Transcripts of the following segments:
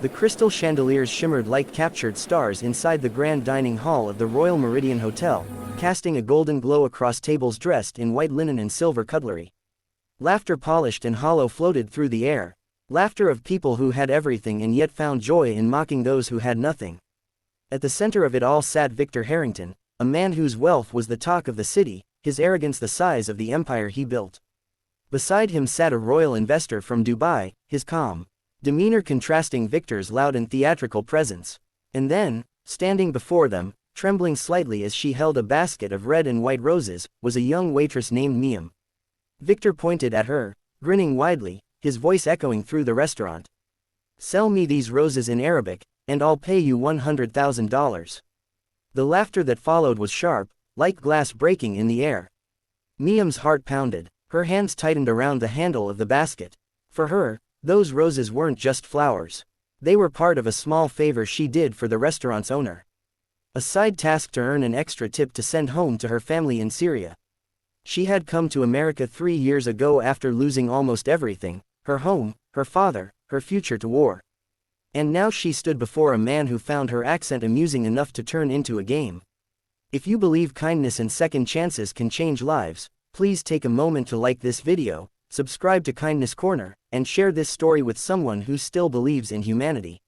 The crystal chandeliers shimmered like captured stars inside the grand dining hall of the Royal Meridian Hotel, casting a golden glow across tables dressed in white linen and silver cutlery. Laughter polished and hollow floated through the air, laughter of people who had everything and yet found joy in mocking those who had nothing. At the center of it all sat Victor Harrington, a man whose wealth was the talk of the city, his arrogance the size of the empire he built. Beside him sat a royal investor from Dubai, his calm demeanor contrasting Victor's loud and theatrical presence. And then, standing before them, trembling slightly as she held a basket of red and white roses, was a young waitress named Miam. Victor pointed at her, grinning widely, his voice echoing through the restaurant. "Sell me these roses in Arabic, and I'll pay you $100,000. The laughter that followed was sharp, like glass breaking in the air. Miam's heart pounded, her hands tightened around the handle of the basket. For her, those roses weren't just flowers. They were part of a small favor she did for the restaurant's owner. A side task to earn an extra tip to send home to her family in Syria. She had come to America 3 years ago after losing almost everything, her home, her father, her future to war. And now she stood before a man who found her accent amusing enough to turn into a game. If you believe kindness and second chances can change lives, please take a moment to like this video, subscribe to Kindness Corner, and share this story with someone who still believes in humanity.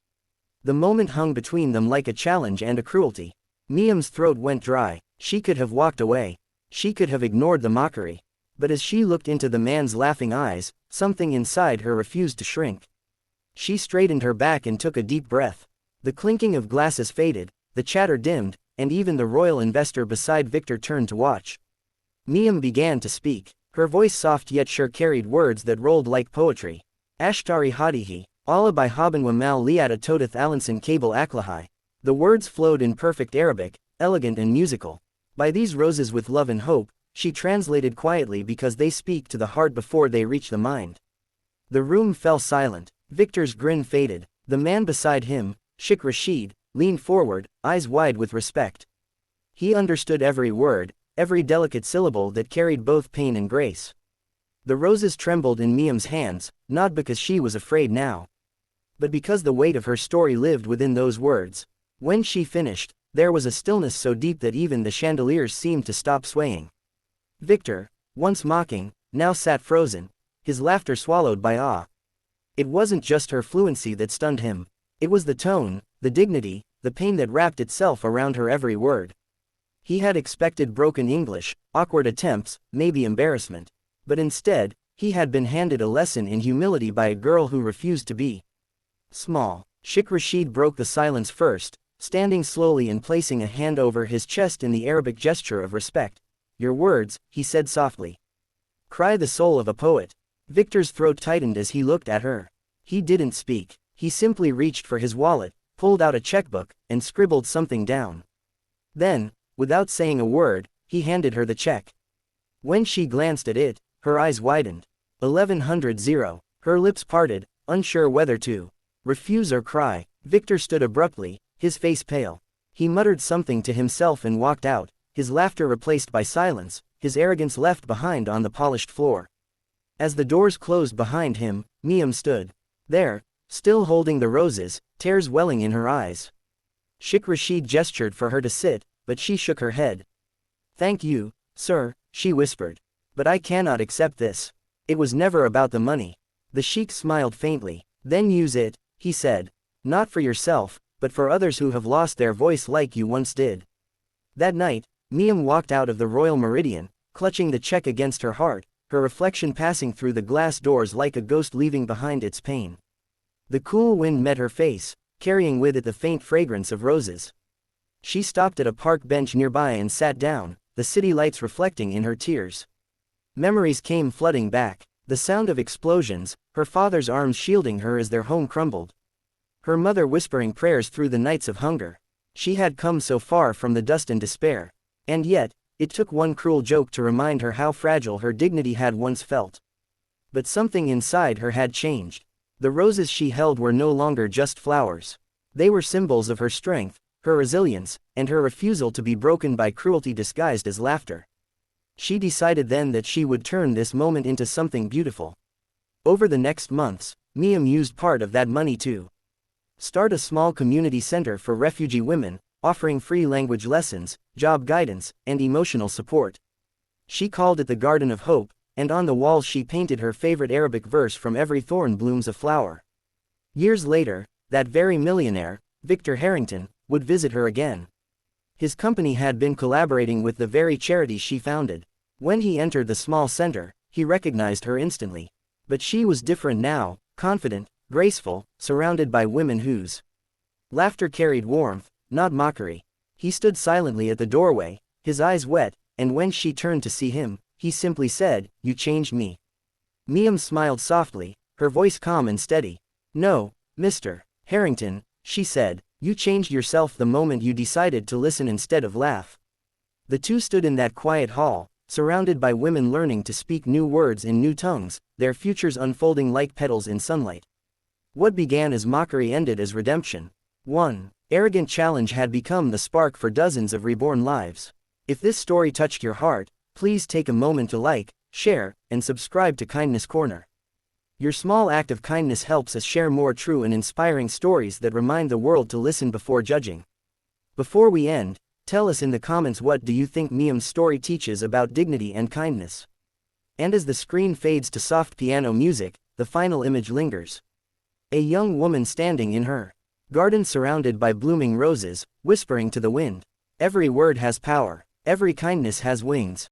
The moment hung between them like a challenge and a cruelty. Miam's throat went dry. She could have walked away. She could have ignored the mockery. But as she looked into the man's laughing eyes, something inside her refused to shrink. She straightened her back and took a deep breath. The clinking of glasses faded, the chatter dimmed, and even the royal investor beside Victor turned to watch. Miam began to speak. Her voice soft yet sure carried words that rolled like poetry. Ashtari hadihi, Allah by haben wa mal liata todith alansan kable aklahai. The words flowed in perfect Arabic, elegant and musical. By these roses with love and hope, she translated quietly because they speak to the heart before they reach the mind. The room fell silent. Victor's grin faded. The man beside him, Sheikh Rashid, leaned forward, eyes wide with respect. He understood every word, every delicate syllable that carried both pain and grace. The roses trembled in Miam's hands, not because she was afraid now, but because the weight of her story lived within those words. When she finished, there was a stillness so deep that even the chandeliers seemed to stop swaying. Victor, once mocking, now sat frozen, his laughter swallowed by awe. It wasn't just her fluency that stunned him. It was the tone, the dignity, the pain that wrapped itself around her every word. He had expected broken English, awkward attempts, maybe embarrassment. But instead, he had been handed a lesson in humility by a girl who refused to be small. Sheikh Rashid broke the silence first, standing slowly and placing a hand over his chest in the Arabic gesture of respect. "Your words," he said softly, "cry the soul of a poet." Victor's throat tightened as he looked at her. He didn't speak. He simply reached for his wallet, pulled out a checkbook, and scribbled something down. Then, without saying a word, he handed her the check. When she glanced at it, her eyes widened. 1100. Her lips parted, unsure whether to refuse or cry. Victor stood abruptly, his face pale. He muttered something to himself and walked out, his laughter replaced by silence, his arrogance left behind on the polished floor. As the doors closed behind him, Miam stood there, still holding the roses, tears welling in her eyes. Sheikh Rashid gestured for her to sit, but she shook her head. "Thank you, sir," she whispered. "But I cannot accept this. It was never about the money." The sheikh smiled faintly. "Then use it," he said. "Not for yourself, but for others who have lost their voice like you once did." That night, Miam walked out of the Royal Meridian, clutching the check against her heart, her reflection passing through the glass doors like a ghost leaving behind its pain. The cool wind met her face, carrying with it the faint fragrance of roses. She stopped at a park bench nearby and sat down, the city lights reflecting in her tears. Memories came flooding back. The sound of explosions, her father's arms shielding her as their home crumbled. Her mother whispering prayers through the nights of hunger. She had come so far from the dust and despair. And yet, it took one cruel joke to remind her how fragile her dignity had once felt. But something inside her had changed. The roses she held were no longer just flowers. They were symbols of her strength, her resilience, and her refusal to be broken by cruelty disguised as laughter. She decided then that she would turn this moment into something beautiful. Over the next months, Miam used part of that money to Start a small community center for refugee women, offering free language lessons, job guidance, and emotional support. She called it the Garden of Hope, and on the walls she painted her favorite Arabic verse, from every thorn blooms a flower. Years later, that very millionaire, Victor Harrington, would visit her again. His company had been collaborating with the very charity she founded. When he entered the small center, he recognized her instantly. But she was different now, confident, graceful, surrounded by women whose laughter carried warmth, not mockery. He stood silently at the doorway, his eyes wet, and when she turned to see him, he simply said, "You changed me." Miam smiled softly, her voice calm and steady. "No, Mr. Harrington," she said, "you changed yourself the moment you decided to listen instead of laugh." The two stood in that quiet hall, surrounded by women learning to speak new words in new tongues, their futures unfolding like petals in sunlight. What began as mockery ended as redemption. One arrogant challenge had become the spark for dozens of reborn lives. If this story touched your heart, please take a moment to like, share, and subscribe to Kindness Corner. Your small act of kindness helps us share more true and inspiring stories that remind the world to listen before judging. Before we end, tell us in the comments, what do you think Miam's story teaches about dignity and kindness? And as the screen fades to soft piano music, the final image lingers. A young woman standing in her garden surrounded by blooming roses, whispering to the wind. Every word has power. Every kindness has wings.